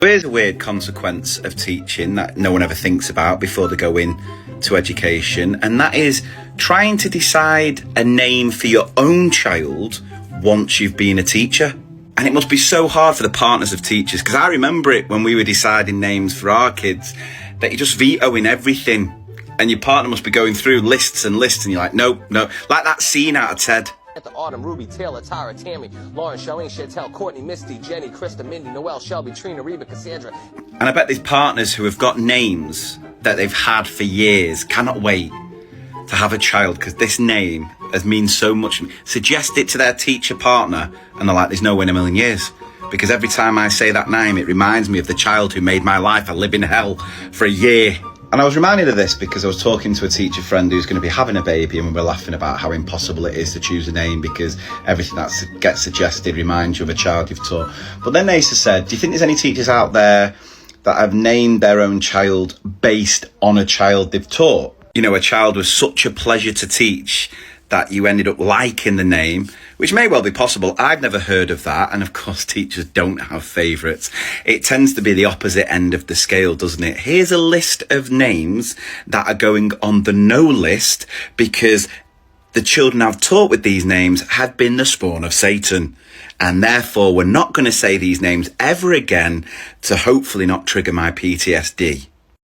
Here's a weird consequence of teaching that no one ever thinks about before they go in to education, and that is trying to decide a name for your own child once you've been a teacher. And it must be so hard for the partners of teachers, because I remember it when we were deciding names for our kids, that you're just vetoing everything, and your partner must be going through lists and lists, and you're like, no, like that scene out of Ted. At the Autumn, Ruby, Taylor, Tyra, Tammy, Lauren, Charlene, Chantel, Courtney, Misty, Jenny, Krista, Mindy, Noelle, Shelby, Trina, Reba, Cassandra. And I bet these partners who have got names that they've had for years cannot wait to have a child, because this name has meant so much. Suggest it to their teacher partner and they're like, there's no way in a million years. Because every time I say that name, it reminds me of the child who made my life a living hell for a year. And I was reminded of this because I was talking to a teacher friend who's going to be having a baby, and we were laughing about how impossible it is to choose a name because everything that gets suggested reminds you of a child you've taught. But then Asa said, do you think there's any teachers out there that have named their own child based on a child they've taught? You know, a child was such a pleasure to teach that you ended up liking the name, which may well be possible. I've never heard of that. And of course, teachers don't have favourites. It tends to be the opposite end of the scale, doesn't it? Here's a list of names that are going on the no list because the children I've taught with these names have been the spawn of Satan. And therefore, we're not going to say these names ever again to hopefully not trigger my PTSD.